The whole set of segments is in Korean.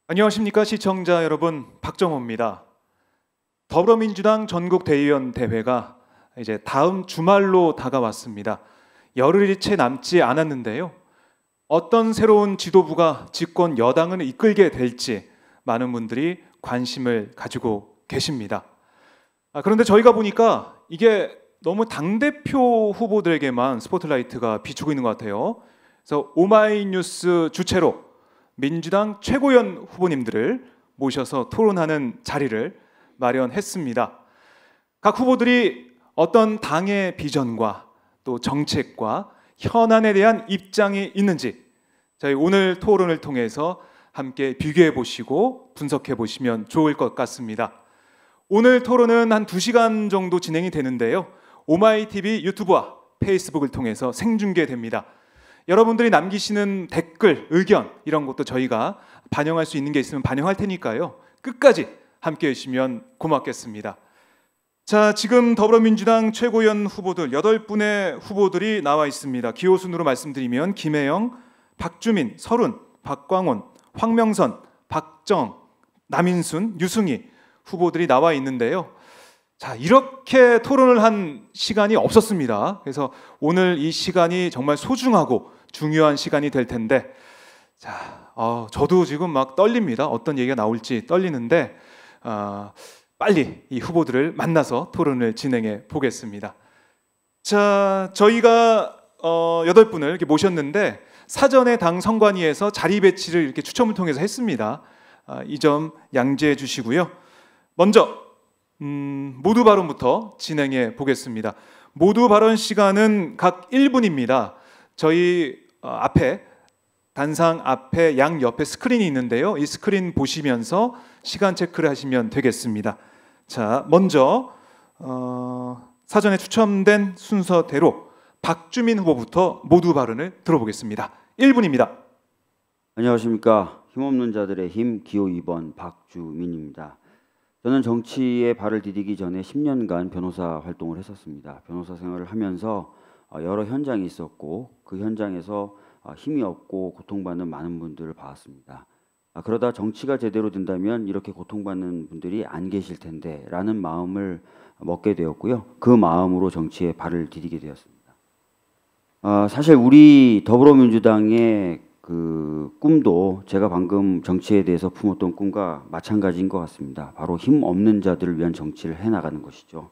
안녕하십니까 시청자 여러분, 박정호입니다. 더불어민주당 전국대의원 대회가 이제 다음 주말로 다가왔습니다. 열흘이 채 남지 않았는데요. 어떤 새로운 지도부가 집권 여당을 이끌게 될지 많은 분들이 관심을 가지고 계십니다. 그런데 저희가 보니까 이게 너무 당대표 후보들에게만 스포트라이트가 비추고 있는 것 같아요. 그래서 오마이뉴스 주최로 민주당 최고위원 후보님들을 모셔서 토론하는 자리를 마련했습니다. 각 후보들이 어떤 당의 비전과 또 정책과 현안에 대한 입장이 있는지 저희 오늘 토론을 통해서 함께 비교해 보시고 분석해 보시면 좋을 것 같습니다. 오늘 토론은 한 2시간 정도 진행이 되는데요. 오마이TV 유튜브와 페이스북을 통해서 생중계됩니다. 여러분들이 남기시는 댓글, 의견 이런 것도 저희가 반영할 수 있는 게 있으면 반영할 테니까요. 끝까지 함께해 주시면 고맙겠습니다. 자, 지금 더불어민주당 최고위원 후보들 8분의 후보들이 나와 있습니다. 기호 순으로 말씀드리면 김혜영, 박주민, 설훈, 박광온, 황명선, 박정, 남인순, 유승희 후보들이 나와 있는데요. 자, 이렇게 토론을 한 시간이 없었습니다. 그래서 오늘 이 시간이 정말 소중하고 중요한 시간이 될 텐데, 자, 저도 지금 막 떨립니다. 어떤 얘기가 나올지 떨리는데 빨리 이 후보들을 만나서 토론을 진행해 보겠습니다. 자, 저희가 8분을 이렇게 모셨는데 사전에 당 선관위에서 자리 배치를 이렇게 추첨을 통해서 했습니다. 이 점 양지해 주시고요. 먼저 모두 발언부터 진행해 보겠습니다. 모두 발언 시간은 각 1분입니다. 저희 앞에 단상 앞에 양 옆에 스크린이 있는데요. 이 스크린 보시면서 시간 체크를 하시면 되겠습니다. 자, 먼저 사전에 추첨된 순서대로 박주민 후보부터 모두 발언을 들어보겠습니다. 1분입니다. 안녕하십니까. 힘없는 자들의 힘 기호 2번 박주민입니다. 저는 정치에 발을 디디기 전에 10년간 변호사 활동을 했었습니다. 변호사 생활을 하면서 여러 현장이 있었고 그 현장에서 힘이 없고 고통받는 많은 분들을 봤습니다. 그러다 정치가 제대로 된다면 이렇게 고통받는 분들이 안 계실 텐데 라는 마음을 먹게 되었고요. 그 마음으로 정치에 발을 디디게 되었습니다. 사실 우리 더불어민주당의 그 꿈도 제가 방금 정치에 대해서 품었던 꿈과 마찬가지인 것 같습니다. 바로 힘 없는 자들을 위한 정치를 해나가는 것이죠.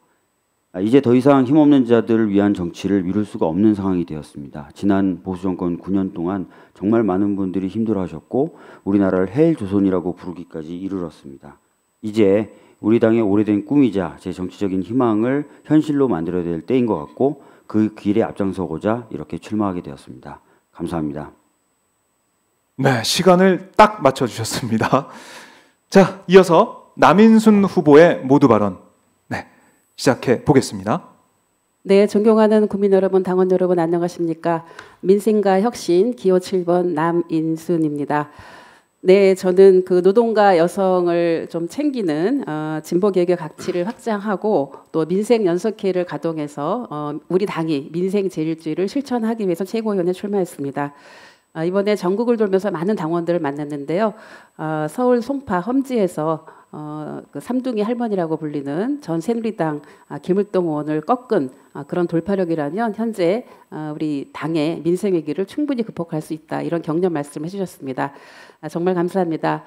이제 더 이상 힘없는 자들을 위한 정치를 미룰 수가 없는 상황이 되었습니다. 지난 보수정권 9년 동안 정말 많은 분들이 힘들어하셨고 우리나라를 헬조선이라고 부르기까지 이르렀습니다. 이제 우리 당의 오래된 꿈이자 제 정치적인 희망을 현실로 만들어야 될 때인 것 같고 그 길에 앞장서고자 이렇게 출마하게 되었습니다. 감사합니다. 네, 시간을 딱 맞춰주셨습니다. 자, 이어서 남인순 후보의 모두 발언 시작해 보겠습니다. 네, 존경하는 국민 여러분, 당원 여러분 안녕하십니까? 민생과 혁신 기호 7번 남인순입니다. 네, 저는 그 노동과 여성을 좀 챙기는 진보 개혁의 가치를 확장하고 또 민생 연석회를 가동해서 우리 당이 민생 제일주의를 실천하기 위해서 최고위원에 출마했습니다. 이번에 전국을 돌면서 많은 당원들을 만났는데요. 서울 송파 험지에서 그 삼둥이 할머니라고 불리는 전 새누리당 김을동 의원을 꺾은 그런 돌파력이라면 현재 우리 당의 민생 위기를 충분히 극복할 수 있다. 이런 격려 말씀을 해주셨습니다. 정말 감사합니다.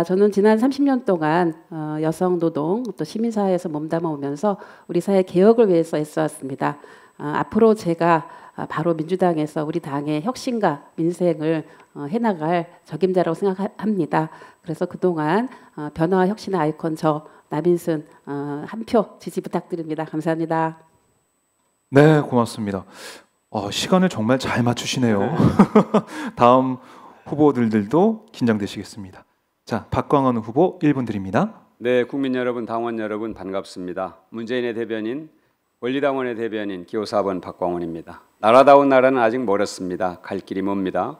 저는 지난 30년 동안 여성 노동 또 시민사회에서 몸담아 오면서 우리 사회 개혁을 위해서 애써왔습니다. 앞으로 제가 바로 민주당에서 우리 당의 혁신과 민생을 해나갈 적임자라고 생각합니다. 그래서 그동안 변화와 혁신의 아이콘 저 남인순 한 표 지지 부탁드립니다. 감사합니다. 네, 고맙습니다. 시간을 정말 잘 맞추시네요. 다음 후보들도 긴장되시겠습니다. 자, 박광원 후보 1분 드립니다. 네, 국민 여러분, 당원 여러분 반갑습니다. 문재인의 대변인, 권리당원의 대변인 기호 4번 박광원입니다. 나라다운 나라는 아직 멀었습니다. 갈 길이 멉니다.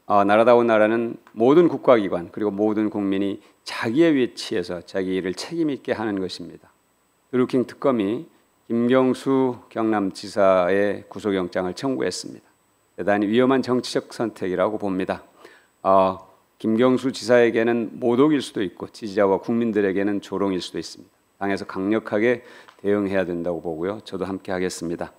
나라다운 나라는 모든 국가기관 그리고 모든 국민이 자기의 위치에서 자기 일을 책임 있게 하는 것입니다. 드루킹 특검이 김경수 경남지사의 구속영장을 청구했습니다. 대단히 위험한 정치적 선택이라고 봅니다. 김경수 지사에게는 모독일 수도 있고 지지자와 국민들에게는 조롱일 수도 있습니다. 당에서 강력하게 대응해야 된다고 보고요. 저도 함께 하겠습니다.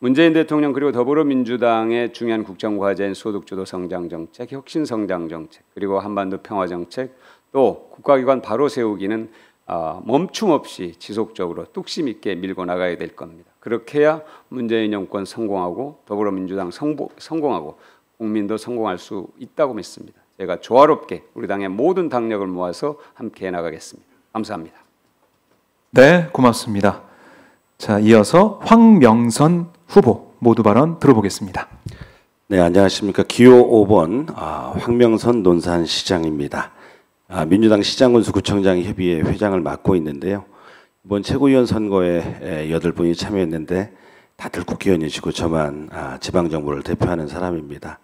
문재인 대통령 그리고 더불어민주당의 중요한 국정과제인 소득주도 성장정책, 혁신성장정책, 그리고 한반도 평화정책, 또 국가기관 바로 세우기는 멈춤 없이 지속적으로 뚝심 있게 밀고 나가야 될 겁니다. 그렇게 해야 문재인 정권 성공하고 더불어민주당 성공하고 국민도 성공할 수 있다고 믿습니다. 제가 조화롭게 우리 당의 모든 당력을 모아서 함께 나가겠습니다. 감사합니다. 네, 고맙습니다. 자, 이어서 황명선 후보 모두 발언 들어보겠습니다. 네, 안녕하십니까. 기호 5번 황명선 논산시장입니다. 민주당 시장군수구청장 협의회 회장을 맡고 있는데요. 이번 최고위원 선거에 8분이 참여했는데 다들 국회의원이시고 저만 지방정부를 대표하는 사람입니다.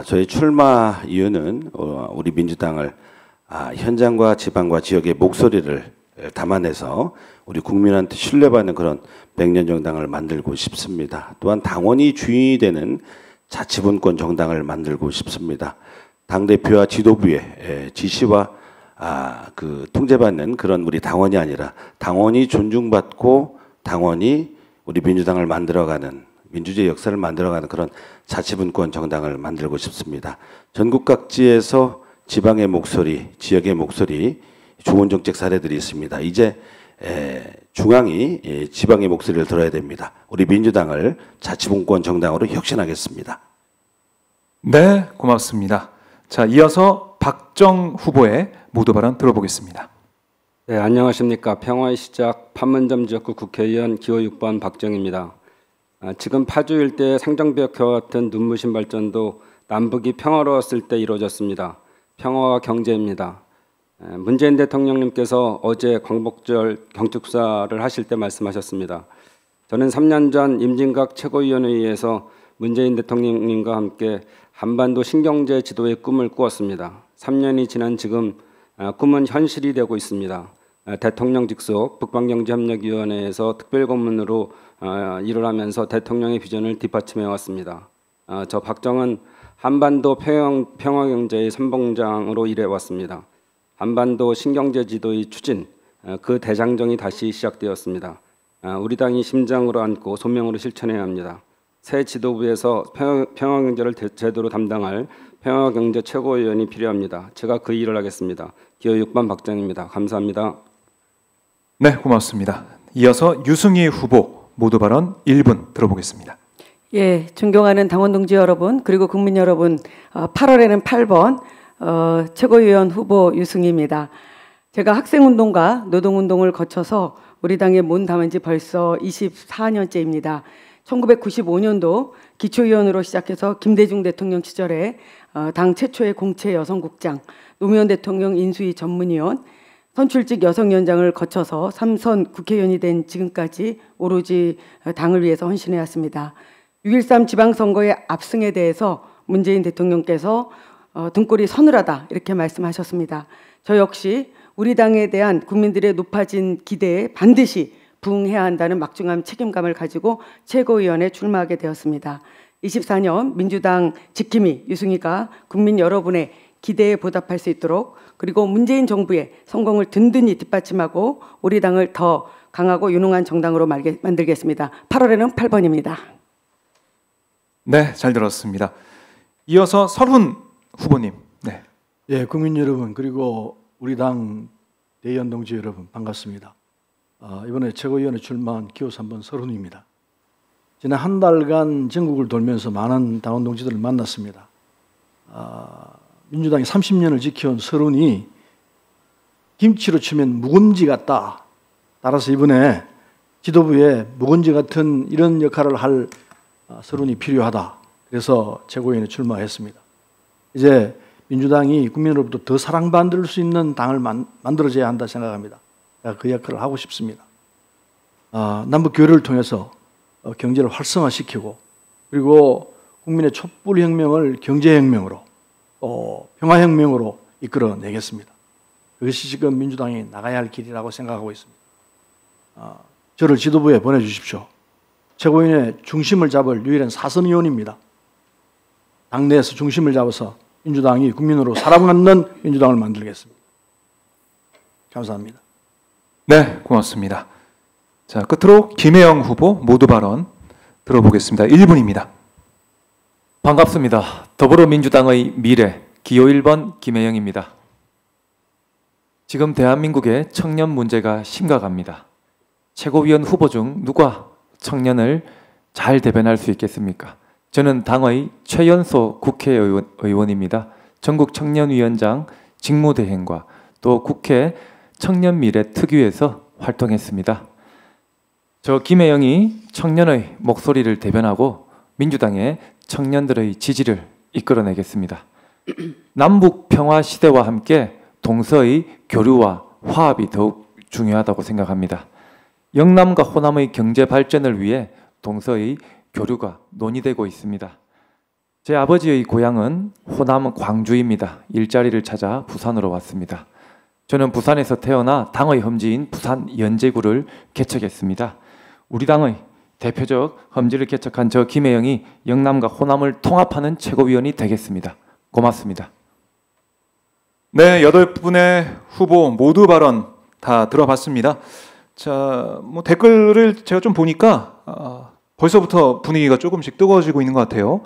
저희 출마 이유는 우리 민주당을 현장과 지방과 지역의 목소리를 담아내서 우리 국민한테 신뢰받는 그런 100년 정당을 만들고 싶습니다. 또한 당원이 주인이 되는 자치분권 정당을 만들고 싶습니다. 당대표와 지도부의 지시와 그 통제받는 그런 우리 당원이 아니라 당원이 존중받고 당원이 우리 민주당을 만들어가는 민주주의 역사를 만들어가는 그런 자치분권 정당을 만들고 싶습니다. 전국 각지에서 지방의 목소리, 지역의 목소리, 좋은 정책 사례들이 있습니다. 이제 중앙이 지방의 목소리를 들어야 됩니다. 우리 민주당을 자치분권 정당으로 혁신하겠습니다. 네, 고맙습니다. 자, 이어서 박정 후보의 모두 발언 들어보겠습니다. 네, 안녕하십니까. 평화의 시작 판문점 지역구 국회의원 기호 6번 박정입니다. 지금 파주 일대 상정벽과 같은 눈부신 발전도 남북이 평화로웠을 때 이루어졌습니다. 평화와 경제입니다. 문재인 대통령님께서 어제 광복절 경축사를 하실 때 말씀하셨습니다. 저는 3년 전 임진각 최고위원회의에서 문재인 대통령님과 함께 한반도 신경제 지도의 꿈을 꾸었습니다. 3년이 지난 지금 꿈은 현실이 되고 있습니다. 대통령 직속 북방경제협력위원회에서 특별고문으로 일을 하면서 대통령의 비전을 뒷받침해 왔습니다. 저 박정은 한반도 평화경제의 선봉장으로 일해왔습니다. 한반도 신경제 지도의 추진, 그 대장정이 다시 시작되었습니다. 우리 당이 심장으로 안고 소명으로 실천해야 합니다. 새 지도부에서 평화경제를 제대로 담당할 평화경제 최고위원이 필요합니다. 제가 그 일을 하겠습니다. 기호 6번 박정입니다. 감사합니다. 네, 고맙습니다. 이어서 유승희 후보 모두 발언 1분 들어보겠습니다. 예, 존경하는 당원 동지 여러분, 그리고 국민 여러분, 8월에는 8번 최고위원 후보 유승희입니다. 제가 학생운동과 노동운동을 거쳐서 우리 당에 몸담은 지 벌써 24년째입니다. 1995년도 기초위원으로 시작해서 김대중 대통령 시절에 당 최초의 공채 여성국장, 노무현 대통령 인수위 전문위원, 선출직 여성위원장을 거쳐서 3선 국회의원이 된 지금까지 오로지 당을 위해서 헌신해왔습니다. 6.13 지방선거의 압승에 대해서 문재인 대통령께서 등골이 서늘하다 이렇게 말씀하셨습니다. 저 역시 우리 당에 대한 국민들의 높아진 기대에 반드시 부응해야 한다는 막중한 책임감을 가지고 최고위원에 출마하게 되었습니다. 24년 민주당 지킴이 유승희가 국민 여러분의 기대에 보답할 수 있도록, 그리고 문재인 정부의 성공을 든든히 뒷받침하고 우리 당을 더 강하고 유능한 정당으로 만들겠습니다. 8월에는 8번입니다. 네, 잘 들었습니다. 이어서 설훈 후보님. 네. 예, 국민 여러분, 그리고 우리 당 대의원 동지 여러분, 반갑습니다. 이번에 최고위원회 출마한 기호 3번 설훈입니다. 지난 한 달간 전국을 돌면서 많은 당원 동지들을 만났습니다. 민주당이 30년을 지켜온 설훈이 김치로 치면 묵은지 같다. 따라서 이번에 지도부에 묵은지 같은 이런 역할을 할 설훈이 필요하다. 그래서 최고위원회 출마했습니다. 이제 민주당이 국민으로부터 더 사랑받을 수 있는 당을 만들어져야 한다 생각합니다. 제가 그 역할을 하고 싶습니다. 남북 교류를 통해서 경제를 활성화시키고, 그리고 국민의 촛불혁명을 경제혁명으로 평화혁명으로 이끌어내겠습니다. 그것이 지금 민주당이 나가야 할 길이라고 생각하고 있습니다. 저를 지도부에 보내주십시오. 최고위원회 중심을 잡을 유일한 사선 의원입니다. 당내에서 중심을 잡아서 민주당이 국민으로 사랑받는 민주당을 만들겠습니다. 감사합니다. 네, 고맙습니다. 자, 끝으로 김혜영 후보 모두 발언 들어보겠습니다. 1분입니다. 반갑습니다. 더불어민주당의 미래 기호 1번 김혜영입니다. 지금 대한민국의 청년 문제가 심각합니다. 최고위원 후보 중 누가 청년을 잘 대변할 수 있겠습니까? 저는 당의 최연소 국회의원입니다. 전국 청년위원장 직무대행과 또 국회 청년미래특위에서 활동했습니다. 저 김혜영이 청년의 목소리를 대변하고 민주당의 청년들의 지지를 이끌어내겠습니다. 남북 평화 시대와 함께 동서의 교류와 화합이 더욱 중요하다고 생각합니다. 영남과 호남의 경제 발전을 위해 동서의 교류가 논의되고 있습니다. 제 아버지의 고향은 호남 광주입니다. 일자리를 찾아 부산으로 왔습니다. 저는 부산에서 태어나 당의 험지인 부산 연제구를 개척했습니다. 우리 당의 대표적 험지를 개척한 저 김혜영이 영남과 호남을 통합하는 최고위원이 되겠습니다. 고맙습니다. 네, 8분의 후보 모두 발언 다 들어봤습니다. 자, 뭐 댓글을 제가 좀 보니까 벌써부터 분위기가 조금씩 뜨거워지고 있는 것 같아요.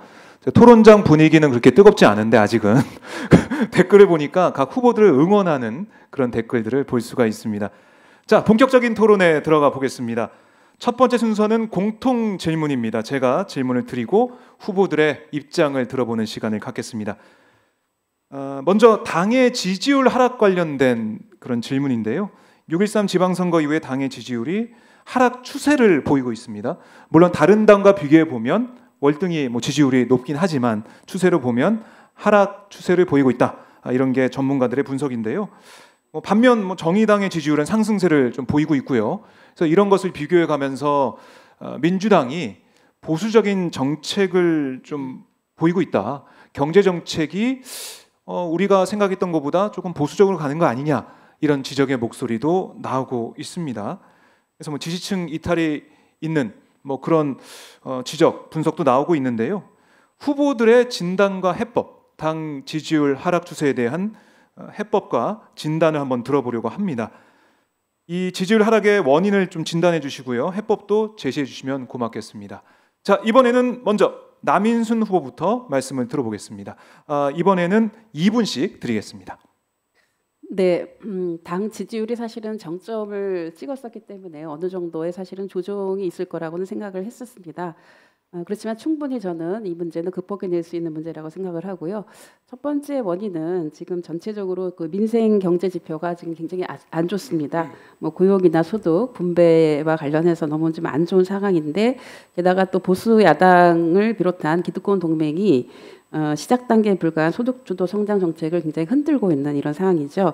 토론장 분위기는 그렇게 뜨겁지 않은데 아직은 댓글을 보니까 각 후보들을 응원하는 그런 댓글들을 볼 수가 있습니다. 자, 본격적인 토론에 들어가 보겠습니다. 첫 번째 순서는 공통 질문입니다. 제가 질문을 드리고 후보들의 입장을 들어보는 시간을 갖겠습니다. 먼저 당의 지지율 하락 관련된 그런 질문인데요. 6.13 지방선거 이후에 당의 지지율이 하락 추세를 보이고 있습니다. 물론 다른 당과 비교해 보면 월등히 지지율이 높긴 하지만 추세로 보면 하락 추세를 보이고 있다. 이런 게 전문가들의 분석인데요. 반면 정의당의 지지율은 상승세를 좀 보이고 있고요. 그래서 이런 것을 비교해 가면서 민주당이 보수적인 정책을 좀 보이고 있다. 경제 정책이 우리가 생각했던 것보다 조금 보수적으로 가는 거 아니냐, 이런 지적의 목소리도 나오고 있습니다. 그래서 지지층 이탈이 있는 그런 지적, 분석도 나오고 있는데요. 후보들의 진단과 해법, 당 지지율 하락 추세에 대한 해법과 진단을 한번 들어보려고 합니다. 이 지지율 하락의 원인을 좀 진단해 주시고요. 해법도 제시해 주시면 고맙겠습니다. 자, 이번에는 먼저 남인순 후보부터 말씀을 들어보겠습니다. 이번에는 2분씩 드리겠습니다. 네, 당 지지율이 사실은 정점을 찍었었기 때문에 어느 정도의 사실은 조정이 있을 거라고는 생각을 했었습니다. 그렇지만 충분히 저는 이 문제는 극복해낼 수 있는 문제라고 생각을 하고요. 첫 번째 원인은 지금 전체적으로 그 민생 경제 지표가 지금 굉장히 안 좋습니다. 고용이나 소득 분배와 관련해서 너무 좀 안 좋은 상황인데, 게다가 또 보수 야당을 비롯한 기득권 동맹이 시작 단계에 불과한 소득 주도 성장 정책을 굉장히 흔들고 있는 이런 상황이죠.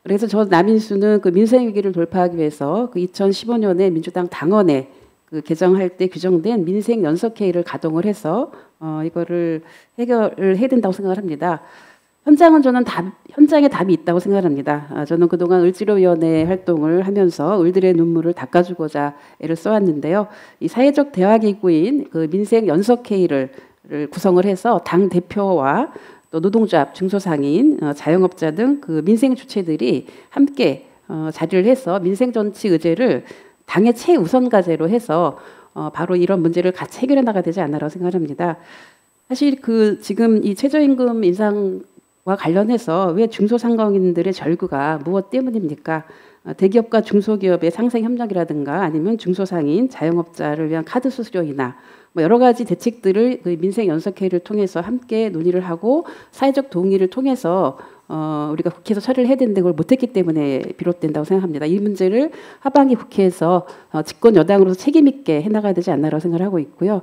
그래서 저 남인수는 그 민생 위기를 돌파하기 위해서 그 2015년에 민주당 당원에 그 개정할 때 규정된 민생 연석회의를 가동을 해서 이거를 해결을 해야 된다고 생각을 합니다. 현장에 답이 있다고 생각합니다. 저는 그동안 을지로위원회 활동을 하면서 을들의 눈물을 닦아주고자 애를 써왔는데요. 이 사회적 대화기구인 그 민생 연석회의를 구성을 해서 당 대표와 또 노동조합, 중소상인, 자영업자 등 그 민생 주체들이 함께 자리를 해서 민생 정치 의제를 당의 최우선 과제로 해서 바로 이런 문제를 같이 해결해 나가야 되지 않나라고 생각합니다. 사실 그 지금 이 최저임금 인상과 관련해서 왜 중소상공인들의 절규가 무엇 때문입니까? 대기업과 중소기업의 상생 협력이라든가 아니면 중소상인, 자영업자를 위한 카드 수수료이나 여러 가지 대책들을 그 민생 연석회의를 통해서 함께 논의를 하고 사회적 동의를 통해서 우리가 국회에서 처리를 해야 되는데 그걸 못했기 때문에 비롯된다고 생각합니다. 이 문제를 하반기 국회에서 집권 여당으로서 책임 있게 해나가야 되지 않나라고 생각을 하고 있고요.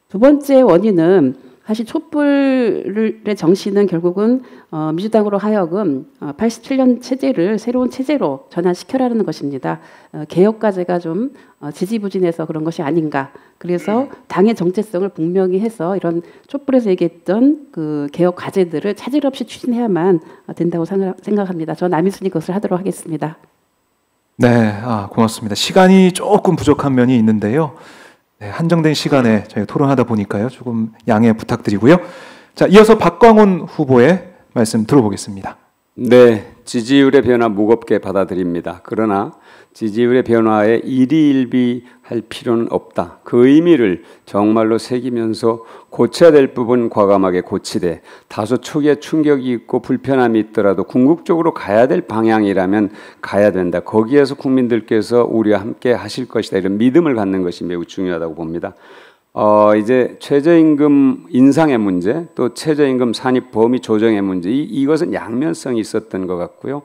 두 번째 원인은 사실 촛불의 정신은 결국은 민주당으로 하여금 87년 체제를 새로운 체제로 전환시켜라는 것입니다. 개혁 과제가 좀 지지부진해서 그런 것이 아닌가. 그래서 당의 정체성을 분명히 해서 이런 촛불에서 얘기했던 그 개혁 과제들을 차질 없이 추진해야만 된다고 생각합니다. 저 남인순이 그것을 하도록 하겠습니다. 네, 고맙습니다. 시간이 조금 부족한 면이 있는데요. 네, 한정된 시간에 저희가 토론하다 보니까요. 조금 양해 부탁드리고요. 자, 이어서 박광훈 후보의 말씀 들어보겠습니다. 네, 지지율의 변화 무겁게 받아들입니다. 그러나 지지율의 변화에 일희일비할 필요는 없다. 그 의미를 정말로 새기면서 고쳐야 될 부분 과감하게 고치되 다소 초기에 충격이 있고 불편함이 있더라도 궁극적으로 가야 될 방향이라면 가야 된다. 거기에서 국민들께서 우리와 함께 하실 것이다. 이런 믿음을 갖는 것이 매우 중요하다고 봅니다. 이제 최저임금 인상의 문제, 또 최저임금 산입 범위 조정의 문제, 이것은 양면성이 있었던 것 같고요.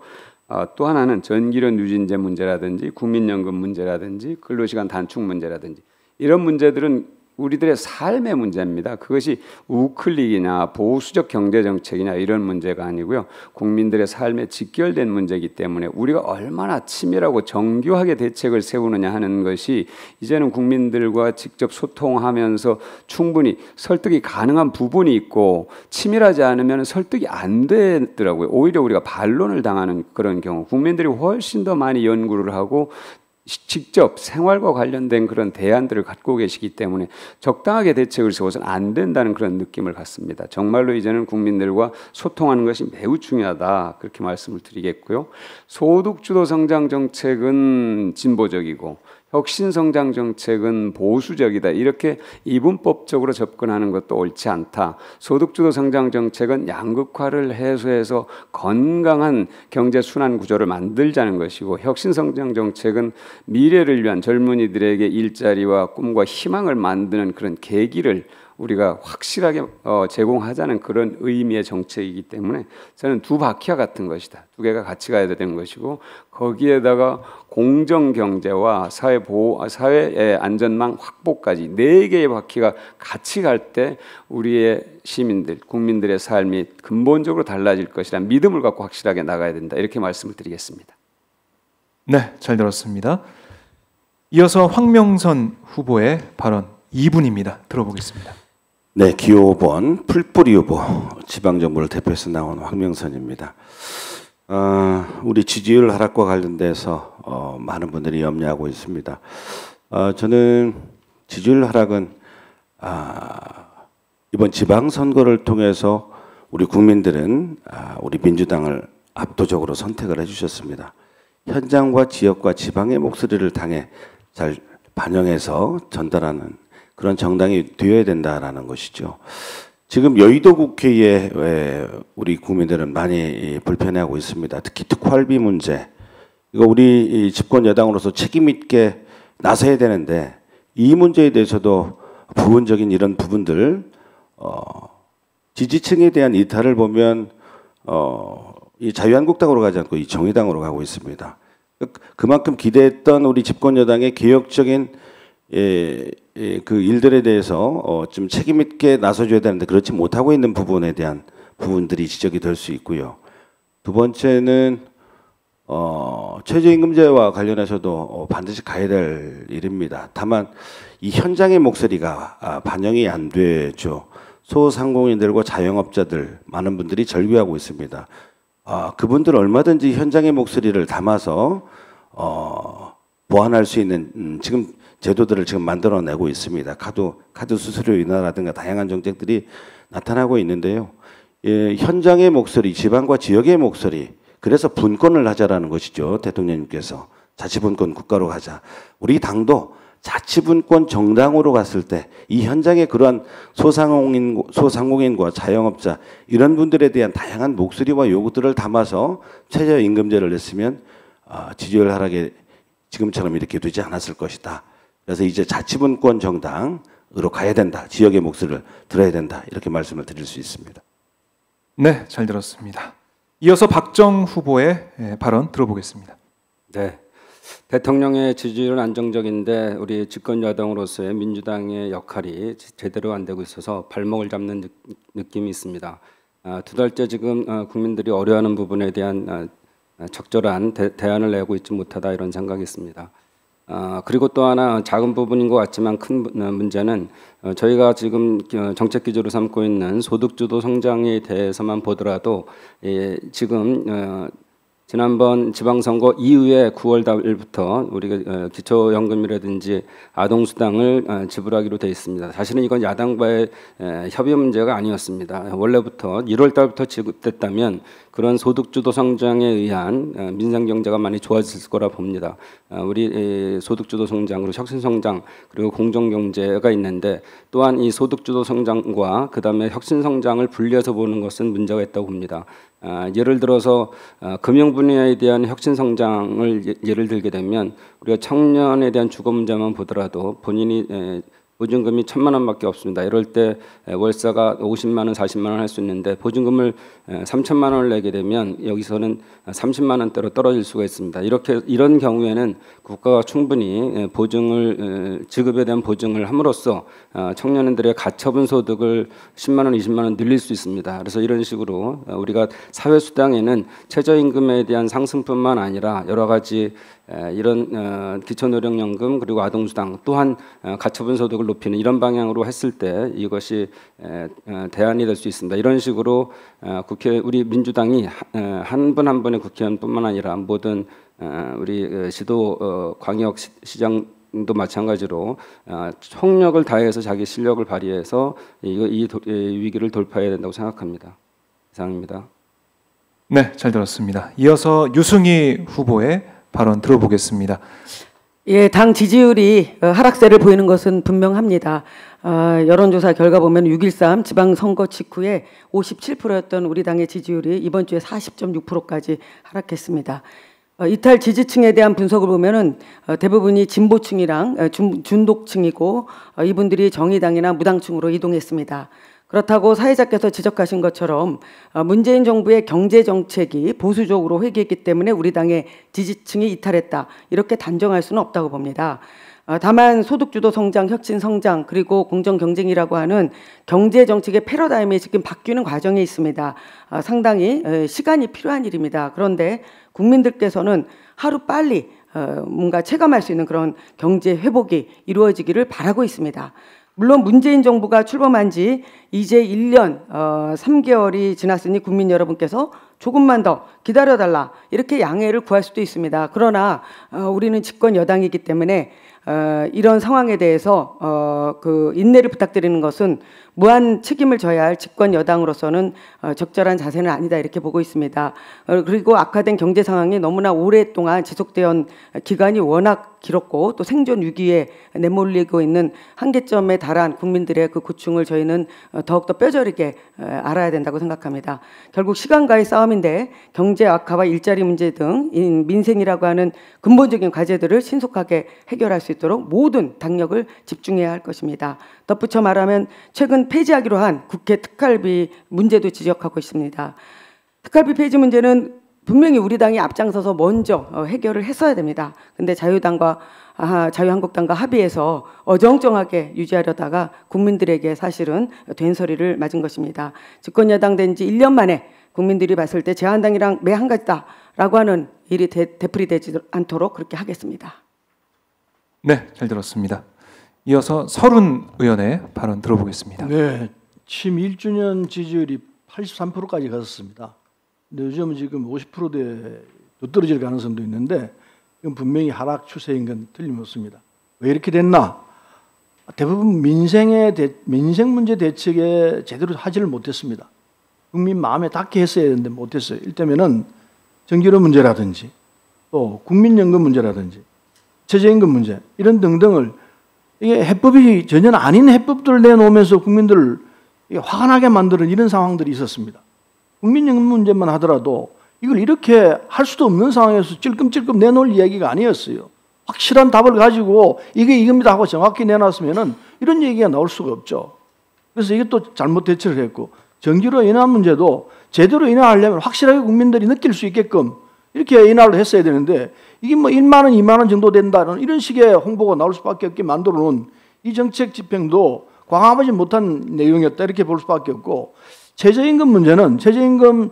또 하나는 전기료 누진제 문제라든지 국민연금 문제라든지 근로시간 단축 문제라든지 이런 문제들은 우리들의 삶의 문제입니다. 그것이 우클릭이냐 보수적 경제정책이냐 이런 문제가 아니고요. 국민들의 삶에 직결된 문제이기 때문에 우리가 얼마나 치밀하고 정교하게 대책을 세우느냐 하는 것이 이제는 국민들과 직접 소통하면서 충분히 설득이 가능한 부분이 있고 치밀하지 않으면 설득이 안 되더라고요. 오히려 우리가 반론을 당하는 그런 경우 국민들이 훨씬 더 많이 연구를 하고 직접 생활과 관련된 그런 대안들을 갖고 계시기 때문에 적당하게 대책을 세워서는 안 된다는 그런 느낌을 갖습니다. 정말로 이제는 국민들과 소통하는 것이 매우 중요하다 그렇게 말씀을 드리겠고요. 소득주도 성장 정책은 진보적이고 혁신성장 정책은 보수적이다. 이렇게 이분법적으로 접근하는 것도 옳지 않다. 소득주도 성장 정책은 양극화를 해소해서 건강한 경제순환 구조를 만들자는 것이고 혁신성장 정책은 미래를 위한 젊은이들에게 일자리와 꿈과 희망을 만드는 그런 계기를 우리가 확실하게 제공하자는 그런 의미의 정책이기 때문에 저는 두 바퀴와 같은 것이다. 두 개가 같이 가야 되는 것이고 거기에다가 공정경제와 사회의 안전망 확보까지 네 개의 바퀴가 같이 갈 때 우리의 시민들, 국민들의 삶이 근본적으로 달라질 것이라는 믿음을 갖고 확실하게 나가야 된다. 이렇게 말씀을 드리겠습니다. 네, 잘 들었습니다. 이어서 황명선 후보의 발언 2분입니다. 들어보겠습니다. 네, 기호 5번 풀뿌리 후보 지방정부를 대표해서 나온 황명선입니다. 우리 지지율 하락과 관련돼서 많은 분들이 염려하고 있습니다. 저는 지지율 하락은 이번 지방선거를 통해서 우리 국민들은 우리 민주당을 압도적으로 선택을 해주셨습니다. 현장과 지역과 지방의 목소리를 당에 잘 반영해서 전달하는 그런 정당이 되어야 된다라는 것이죠. 지금 여의도 국회에 우리 국민들은 많이 불편해하고 있습니다. 특히 특활비 문제. 이거 우리 집권 여당으로서 책임 있게 나서야 되는데 이 문제에 대해서도 부분적인 이런 부분들 지지층에 대한 이탈을 보면 이 자유한국당으로 가지 않고 이 정의당으로 가고 있습니다. 그만큼 기대했던 우리 집권 여당의 개혁적인 그 일들에 대해서 좀 책임 있게 나서줘야 되는데 그렇지 못하고 있는 부분에 대한 부분들이 지적이 될 수 있고요. 두 번째는 최저임금제와 관련해서도 반드시 가야 될 일입니다. 다만 이 현장의 목소리가 반영이 안 되죠. 소상공인들과 자영업자들 많은 분들이 절규하고 있습니다. 그분들 얼마든지 현장의 목소리를 담아서 보완할 수 있는 지금 제도들을 지금 만들어내고 있습니다. 카드 수수료 인하라든가 다양한 정책들이 나타나고 있는데요. 현장의 목소리, 지방과 지역의 목소리, 그래서 분권을 하자라는 것이죠. 대통령님께서 자치분권 국가로 가자. 우리 당도 자치분권 정당으로 갔을 때 이 현장의 그러한 소상공인과 자영업자 이런 분들에 대한 다양한 목소리와 요구들을 담아서 최저임금제를 냈으면 지지율 하락에 지금처럼 이렇게 되지 않았을 것이다. 그래서 이제 자치분권 정당으로 가야 된다. 지역의 목소리를 들어야 된다. 이렇게 말씀을 드릴 수 있습니다. 네, 잘 들었습니다. 이어서 박정 후보의 발언 들어보겠습니다. 네, 대통령의 지지율은 안정적인데 우리 집권 여당으로서의 민주당의 역할이 제대로 안 되고 있어서 발목을 잡는 느낌이 있습니다. 두 달째 지금 국민들이 어려워하는 부분에 대한 적절한 대안을 내고 있지 못하다 이런 생각이 있습니다. 그리고 또 하나 작은 부분인 것 같지만 큰 문제는 저희가 지금 정책 기조로 삼고 있는 소득주도 성장에 대해서만 보더라도 지금 지난번 지방선거 이후에 9월 달부터 우리가 기초연금이라든지 아동수당을 지불하기로 돼 있습니다. 사실은 이건 야당과의 협의 문제가 아니었습니다. 원래부터 1월 달부터 지급됐다면 그런 소득주도 성장에 의한 민생 경제가 많이 좋아졌을 거라 봅니다. 우리 소득주도 성장 그리고 혁신성장 그리고 공정경제가 있는데 또한 이 소득주도 성장과 그다음에 혁신성장을 분리해서 보는 것은 문제가 있다고 봅니다. 예를 들어서 금융 분야에 대한 혁신 성장을 예를 들게 되면 우리가 청년에 대한 주거 문제만 보더라도 본인이 보증금이 1,000만 원밖에 없습니다. 이럴 때 월세가 50만 원, 40만 원 할 수 있는데 보증금을 3천만 원을 내게 되면 여기서는 30만 원대로 떨어질 수가 있습니다. 이런 경우에는 국가가 충분히 보증을 지급에 대한 보증을 함으로써 청년들의 가처분 소득을 10만 원, 20만 원 늘릴 수 있습니다. 그래서 이런 식으로 우리가 사회수당에는 최저임금에 대한 상승뿐만 아니라 여러 가지 이런 기초노령연금 그리고 아동수당 또한 가처분 소득을 높이는 이런 방향으로 했을 때 이것이 대안이 될 수 있습니다. 이런 식으로 우리 민주당이 한 분 한 분의 국회의원뿐만 아니라 모든 우리 시도 광역시장도 마찬가지로 총력을 다해서 자기 실력을 발휘해서 이 위기를 돌파해야 된다고 생각합니다. 이상입니다. 네, 잘 들었습니다. 이어서 유승희 후보의 발언 들어보겠습니다. 예, 당 지지율이 하락세를 보이는 것은 분명합니다. 여론조사 결과 보면 6.13 지방선거 직후에 57%였던 우리 당의 지지율이 이번 주에 40.6%까지 하락했습니다. 이탈 지지층에 대한 분석을 보면은 대부분이 진보층이랑 준독층이고 이분들이 정의당이나 무당층으로 이동했습니다. 그렇다고 사회자께서 지적하신 것처럼 문재인 정부의 경제 정책이 보수적으로 회귀했기 때문에 우리 당의 지지층이 이탈했다 이렇게 단정할 수는 없다고 봅니다. 다만 소득주도 성장, 혁신 성장 그리고 공정 경쟁이라고 하는 경제 정책의 패러다임이 지금 바뀌는 과정에 있습니다. 상당히 시간이 필요한 일입니다. 그런데 국민들께서는 하루 빨리 뭔가 체감할 수 있는 그런 경제 회복이 이루어지기를 바라고 있습니다. 물론 문재인 정부가 출범한 지 이제 1년 3개월이 지났으니 국민 여러분께서 조금만 더 기다려달라 이렇게 양해를 구할 수도 있습니다. 그러나 우리는 집권 여당이기 때문에 이런 상황에 대해서 그 인내를 부탁드리는 것은 무한 책임을 져야 할 집권 여당으로서는 적절한 자세는 아니다 이렇게 보고 있습니다. 그리고 악화된 경제 상황이 너무나 오랫동안 지속되어 기간이 워낙 길었고 또 생존 위기에 내몰리고 있는 한계점에 달한 국민들의 그 고충을 저희는 더욱더 뼈저리게 알아야 된다고 생각합니다. 결국 시간과의 싸움인데 경제 악화와 일자리 문제 등 민생이라고 하는 근본적인 과제들을 신속하게 해결할 수 있도록 모든 당력을 집중해야 할 것입니다. 덧붙여 말하면 최근 폐지하기로 한 국회 특활비 문제도 지적하고 있습니다. 특활비 폐지 문제는 분명히 우리 당이 앞장서서 먼저 해결을 했어야 됩니다. 근데 자유한국당과 합의해서 어정쩡하게 유지하려다가 국민들에게 사실은 된소리를 맞은 것입니다. 집권여당 된 지 1년 만에 국민들이 봤을 때 제한당이랑 매 한 가지다라고 하는 일이 되풀이되지 않도록 그렇게 하겠습니다. 네, 잘 들었습니다. 이어서 서른 의원의 발언 들어보겠습니다. 네, 취임 1주년 지지율이 83%까지 갔었습니다. 근데 요즘 지금 50%대 더 떨어질 가능성도 있는데 이건 분명히 하락 추세인 건 틀림없습니다. 왜 이렇게 됐나? 대부분 민생 문제 대책에 제대로 하지를 못했습니다. 국민 마음에 닿게 했어야 되는데 못했어요. 일테면은 전기료 문제라든지 또 국민연금 문제라든지 최저임금 문제 이런 등등을 이게 해법이 전혀 아닌 해법들을 내놓으면서 국민들을 화가 나게 만드는 이런 상황들이 있었습니다. 국민연금 문제만 하더라도 이걸 이렇게 할 수도 없는 상황에서 찔끔찔끔 내놓을 이야기가 아니었어요. 확실한 답을 가지고 이게 이겁니다 하고 정확히 내놨으면은 이런 얘기가 나올 수가 없죠. 그래서 이게 또 잘못 대처를 했고 전기료 인하 문제도 제대로 인하하려면 확실하게 국민들이 느낄 수 있게끔 이렇게 인하를 했어야 되는데 이게 뭐 1만 원, 2만 원 정도 된다는 이런 식의 홍보가 나올 수밖에 없게 만들어 놓은 이 정책 집행도 광화하지 못한 내용이었다 이렇게 볼 수밖에 없고 최저임금 문제는 최저임금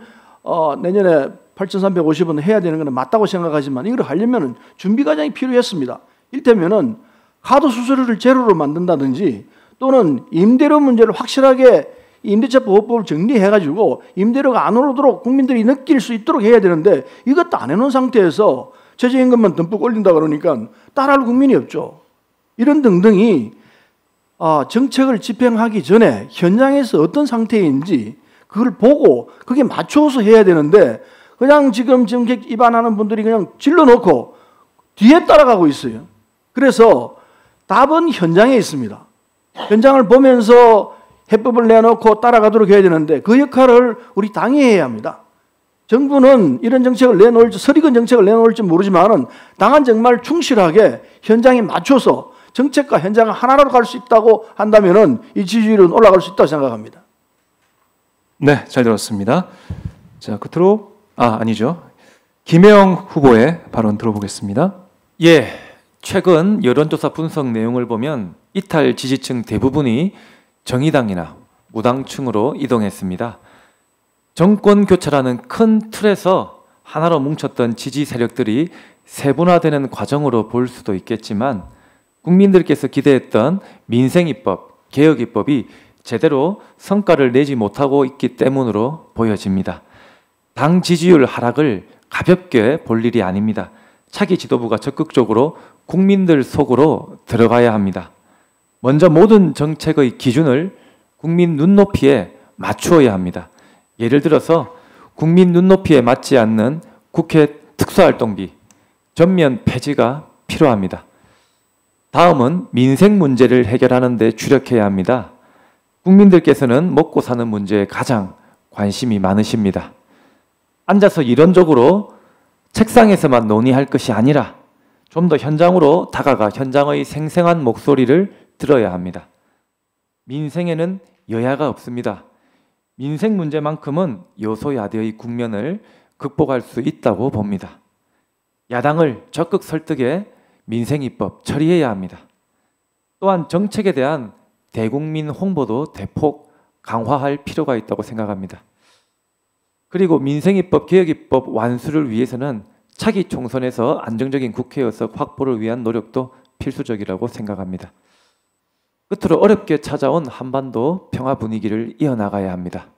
내년에 8,350원 해야 되는 건 맞다고 생각하지만 이걸 하려면 준비 과정이 필요했습니다. 이를테면은 카드 수수료를 제로로 만든다든지 또는 임대료 문제를 확실하게 임대차 보호법을 정리해가지고 임대료가 안 오르도록 국민들이 느낄 수 있도록 해야 되는데 이것도 안 해놓은 상태에서 최저임금만 듬뿍 올린다 그러니까 따라할 국민이 없죠. 이런 등등이 정책을 집행하기 전에 현장에서 어떤 상태인지 그걸 보고 그게 맞춰서 해야 되는데 그냥 지금 정책 위반하는 분들이 그냥 질러놓고 뒤에 따라가고 있어요. 그래서 답은 현장에 있습니다. 현장을 보면서 해법을 내놓고 따라가도록 해야 되는데 그 역할을 우리 당이 해야 합니다. 정부는 이런 정책을 내놓을지 설익은 정책을 내놓을지 모르지만은 당은 정말 충실하게 현장에 맞춰서 정책과 현장을 하나로 갈 수 있다고 한다면은 이 지지율은 올라갈 수 있다고 생각합니다. 네, 잘 들었습니다. 자, 끝으로 아니죠. 김혜영 후보의 발언 들어보겠습니다. 예, 최근 여론조사 분석 내용을 보면 이탈 지지층 대부분이 정의당이나 무당층으로 이동했습니다. 정권 교체라는 큰 틀에서 하나로 뭉쳤던 지지 세력들이 세분화되는 과정으로 볼 수도 있겠지만 국민들께서 기대했던 민생입법, 개혁입법이 제대로 성과를 내지 못하고 있기 때문으로 보여집니다. 당 지지율 하락을 가볍게 볼 일이 아닙니다. 차기 지도부가 적극적으로 국민들 속으로 들어가야 합니다. 먼저 모든 정책의 기준을 국민 눈높이에 맞추어야 합니다. 예를 들어서 국민 눈높이에 맞지 않는 국회 특수활동비 전면 폐지가 필요합니다. 다음은 민생 문제를 해결하는 데 주력해야 합니다. 국민들께서는 먹고 사는 문제에 가장 관심이 많으십니다. 앉아서 이론적으로 책상에서만 논의할 것이 아니라 좀 더 현장으로 다가가 현장의 생생한 목소리를 들어야 합니다. 민생에는 여야가 없습니다. 민생 문제만큼은 여소야대의 국면을 극복할 수 있다고 봅니다. 야당을 적극 설득해 민생입법 처리해야 합니다. 또한 정책에 대한 대국민 홍보도 대폭 강화할 필요가 있다고 생각합니다. 그리고 민생입법, 개혁입법 완수를 위해서는 차기 총선에서 안정적인 국회의석 확보를 위한 노력도 필수적이라고 생각합니다. 끝으로 어렵게 찾아온 한반도 평화 분위기를 이어나가야 합니다.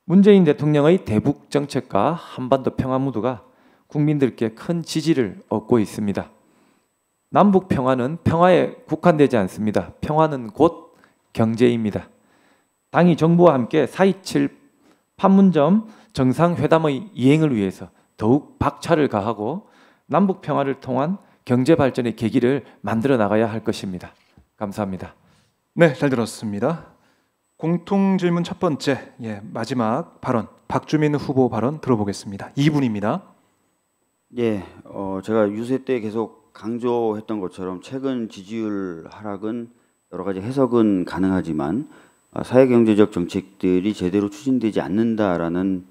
문재인 대통령의 대북 정책과 한반도 평화 무드가 국민들께 큰 지지를 얻고 있습니다. 남북 평화는 평화에 국한되지 않습니다. 평화는 곧 경제입니다. 당이 정부와 함께 4.27 판문점 정상회담의 이행을 위해서 더욱 박차를 가하고 남북 평화를 통한 경제 발전의 계기를 만들어 나가야 할 것입니다. 감사합니다. 네, 잘 들었습니다. 공통 질문 첫 번째, 마지막 발언 박주민 후보 발언 들어보겠습니다. 2분입니다. 예, 제가 유세 때 계속 강조했던 것처럼 최근 지지율 하락은 여러 가지 해석은 가능하지만 사회경제적 정책들이 제대로 추진되지 않는다라는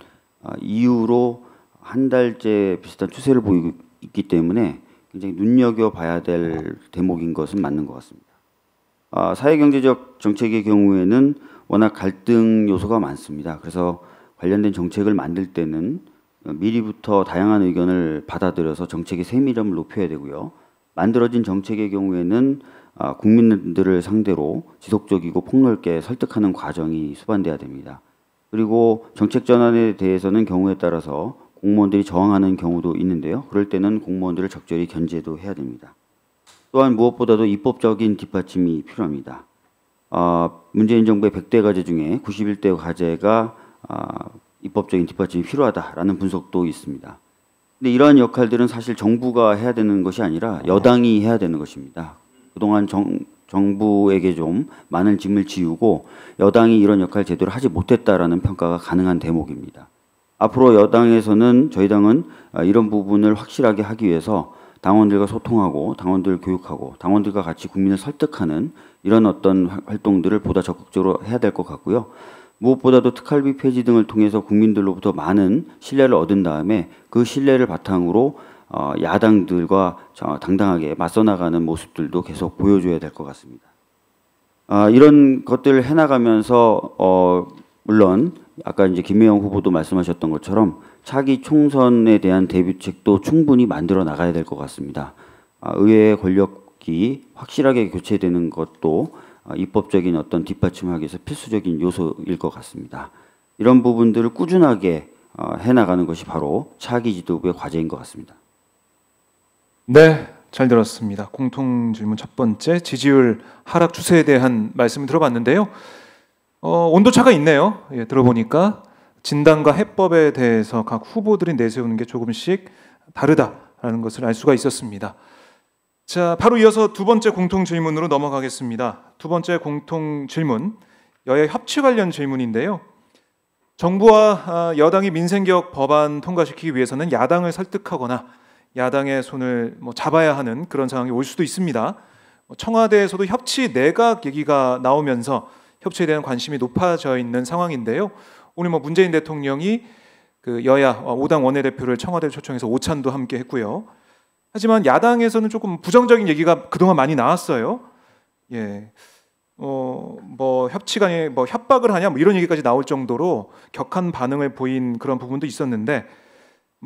이유로 한 달째 비슷한 추세를 보이고 있기 때문에 굉장히 눈여겨봐야 될 대목인 것은 맞는 것 같습니다. 사회경제적 정책의 경우에는 워낙 갈등 요소가 많습니다. 그래서 관련된 정책을 만들 때는 미리부터 다양한 의견을 받아들여서 정책의 세밀함을 높여야 되고요. 만들어진 정책의 경우에는 국민들을 상대로 지속적이고 폭넓게 설득하는 과정이 수반돼야 됩니다. 그리고 정책 전환에 대해서는 경우에 따라서 공무원들이 저항하는 경우도 있는데요. 그럴 때는 공무원들을 적절히 견제도 해야 됩니다. 또한 무엇보다도 입법적인 뒷받침이 필요합니다. 문재인 정부의 100대 과제 중에 91대 과제가 입법적인 뒷받침이 필요하다라는 분석도 있습니다. 근데 이러한 역할들은 사실 정부가 해야 되는 것이 아니라 여당이 해야 되는 것입니다. 그동안 정부에게 좀 많은 짐을 지우고 여당이 이런 역할 제대로 하지 못했다라는 평가가 가능한 대목입니다. 앞으로 여당에서는 저희 당은 이런 부분을 확실하게 하기 위해서 당원들과 소통하고 당원들 교육하고 당원들과 같이 국민을 설득하는 이런 어떤 활동들을 보다 적극적으로 해야 될 것 같고요. 무엇보다도 특활비 폐지 등을 통해서 국민들로부터 많은 신뢰를 얻은 다음에 그 신뢰를 바탕으로 야당들과 당당하게 맞서 나가는 모습들도 계속 보여줘야 될 것 같습니다. 이런 것들을 해나가면서 물론 아까 이제 김혜영 후보도 말씀하셨던 것처럼 차기 총선에 대한 대비책도 충분히 만들어 나가야 될 것 같습니다. 의회의 권력이 확실하게 교체되는 것도 입법적인 어떤 뒷받침하기 위해서 필수적인 요소일 것 같습니다. 이런 부분들을 꾸준하게 해나가는 것이 바로 차기 지도부의 과제인 것 같습니다. 네, 잘 들었습니다. 공통 질문 첫 번째, 지지율 하락 추세에 대한 말씀을 들어봤는데요. 온도차가 있네요. 예, 들어보니까 진단과 해법에 대해서 각 후보들이 내세우는 게 조금씩 다르다라는 것을 알 수가 있었습니다. 자, 바로 이어서 두 번째 공통 질문으로 넘어가겠습니다. 두 번째 공통 질문, 여야 협치 관련 질문인데요. 정부와 여당이 민생개혁 법안 통과시키기 위해서는 야당을 설득하거나 야당의 손을 잡아야 하는 그런 상황이 올 수도 있습니다. 청와대에서도 협치 내각 얘기가 나오면서 협치에 대한 관심이 높아져 있는 상황인데요. 오늘 문재인 대통령이 그 여야 5당 원내대표를 청와대에 초청해서 오찬도 함께 했고요. 하지만 야당에서는 조금 부정적인 얘기가 그동안 많이 나왔어요. 예, 협치가 협박을 하냐 이런 얘기까지 나올 정도로 격한 반응을 보인 그런 부분도 있었는데,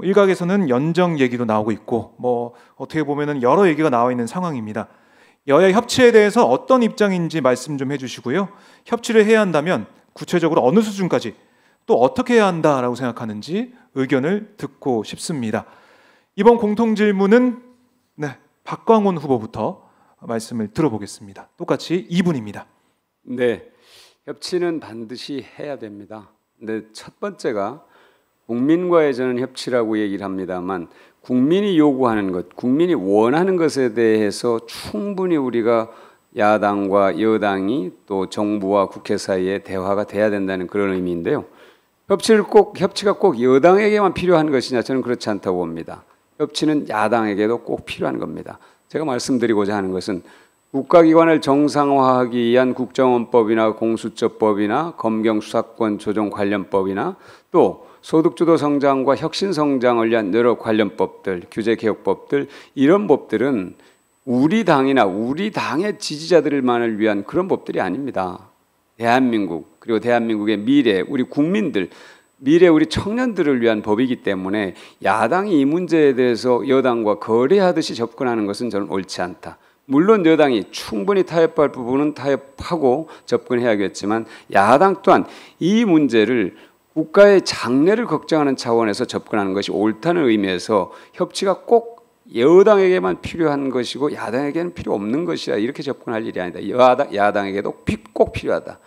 일각에서는 연정 얘기도 나오고 있고 어떻게 보면은 여러 얘기가 나와 있는 상황입니다. 여야 협치에 대해서 어떤 입장인지 말씀 좀 해주시고요. 협치를 해야 한다면 구체적으로 어느 수준까지 또 어떻게 해야 한다라고 생각하는지 의견을 듣고 싶습니다. 이번 공통 질문은 박광온 후보부터 말씀을 들어보겠습니다. 똑같이 2분입니다. 네, 협치는 반드시 해야 됩니다. 근데 첫 번째가 국민과의 저는 협치라고 얘기를 합니다만, 국민이 요구하는 것, 국민이 원하는 것에 대해서 충분히 우리가 야당과 여당이 또 정부와 국회 사이에 대화가 돼야 된다는 그런 의미인데요. 협치가 꼭 여당에게만 필요한 것이냐, 저는 그렇지 않다고 봅니다. 협치는 야당에게도 꼭 필요한 겁니다. 제가 말씀드리고자 하는 것은 국가기관을 정상화하기 위한 국정원법이나 공수처법이나 검경수사권 조정 관련법이나 또 소득주도 성장과 혁신성장을 위한 여러 관련법들, 규제개혁법들, 이런 법들은 우리 당이나 우리 당의 지지자들만을 위한 그런 법들이 아닙니다. 대한민국, 그리고 대한민국의 미래, 우리 국민들, 미래 우리 청년들을 위한 법이기 때문에 야당이 이 문제에 대해서 여당과 거래하듯이 접근하는 것은 저는 옳지 않다. 물론 여당이 충분히 타협할 부분은 타협하고 접근해야겠지만 야당 또한 이 문제를 국가의 장래를 걱정하는 차원에서 접근하는 것이 옳다는 의미에서 협치가 꼭 여당에게만 필요한 것이고 야당에게는 필요 없는 것이다, 이렇게 접근할 일이 아니다. 야당에게도 꼭 필요하다.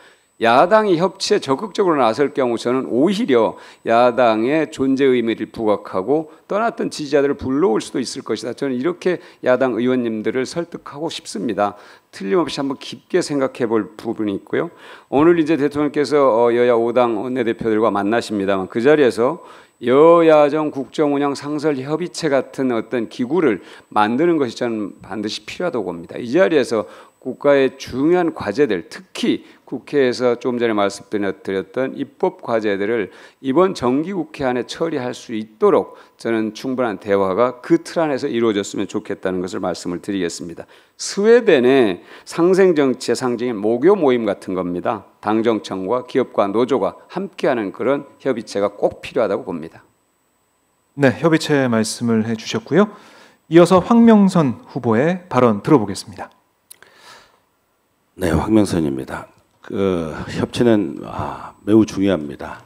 야당이 협치에 적극적으로 나설 경우 저는 오히려 야당의 존재 의미를 부각하고 떠났던 지지자들을 불러올 수도 있을 것이다. 저는 이렇게 야당 의원님들을 설득하고 싶습니다. 틀림없이 한번 깊게 생각해 볼 부분이 있고요. 오늘 이제 대통령께서 여야 5당 원내대표들과 만나십니다만, 그 자리에서 여야정 국정운영 상설 협의체 같은 어떤 기구를 만드는 것이 저는 반드시 필요하다고 봅니다. 이 자리에서 국가의 중요한 과제들, 특히 국회에서 조금 전에 말씀드렸던 입법 과제들을 이번 정기국회 안에 처리할 수 있도록 저는 충분한 대화가 그 틀 안에서 이루어졌으면 좋겠다는 것을 말씀을 드리겠습니다. 스웨덴의 상생정치의 상징인 모교 모임 같은 겁니다. 당정청과 기업과 노조가 함께하는 그런 협의체가 꼭 필요하다고 봅니다. 네, 협의체 말씀을 해주셨고요. 이어서 황명선 후보의 발언 들어보겠습니다. 네, 황명선입니다. 협치는 매우 중요합니다.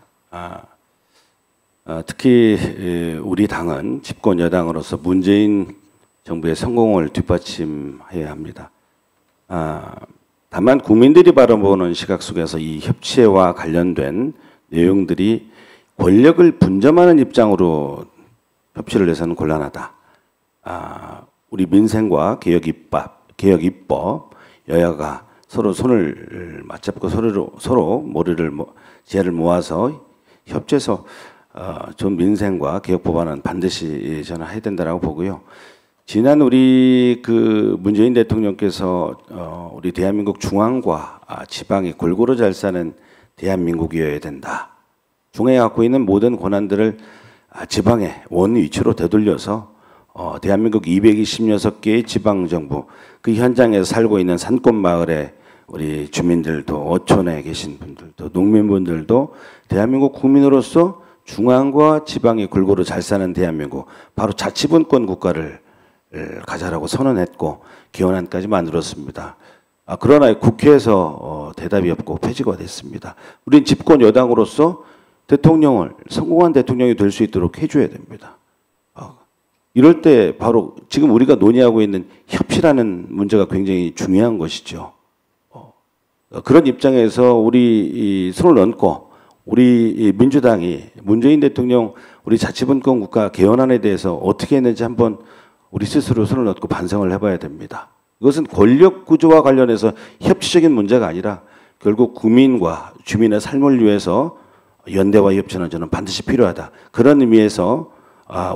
특히 우리 당은 집권 여당으로서 문재인 정부의 성공을 뒷받침해야 합니다. 다만 국민들이 바라보는 시각 속에서 이 협치와 관련된 내용들이 권력을 분점하는 입장으로 협치를 해서는 곤란하다. 우리 민생과 개혁 입법 여야가 서로 손을 맞잡고 서로 머리를 지혜를 모아서 협치해서 좋은 민생과 개혁 법안은 반드시 저는 해야 된다라고 보고요. 지난 우리 문재인 대통령께서 우리 대한민국 중앙과 지방이 골고루 잘 사는 대한민국이어야 된다. 중앙에 갖고 있는 모든 권한들을 지방의 원 위치로 되돌려서 대한민국 226개의 지방정부 그 현장에서 살고 있는 산골 마을에 우리 주민들도 어촌에 계신 분들도 농민분들도 대한민국 국민으로서 중앙과 지방이 골고루 잘 사는 대한민국 바로 자치분권 국가를 가자라고 선언했고 개헌안까지 만들었습니다. 그러나 국회에서 대답이 없고 폐지가 됐습니다. 우린 집권 여당으로서 대통령을 성공한 대통령이 될 수 있도록 해줘야 됩니다. 이럴 때 바로 지금 우리가 논의하고 있는 협치라는 문제가 굉장히 중요한 것이죠. 그런 입장에서 우리 손을 얹고 우리 민주당이 문재인 대통령 우리 자치분권 국가 개헌안에 대해서 어떻게 했는지 한번 우리 스스로 손을 얹고 반성을 해봐야 됩니다. 이것은 권력 구조와 관련해서 협치적인 문제가 아니라 결국 국민과 주민의 삶을 위해서 연대와 협치는 저는 반드시 필요하다. 그런 의미에서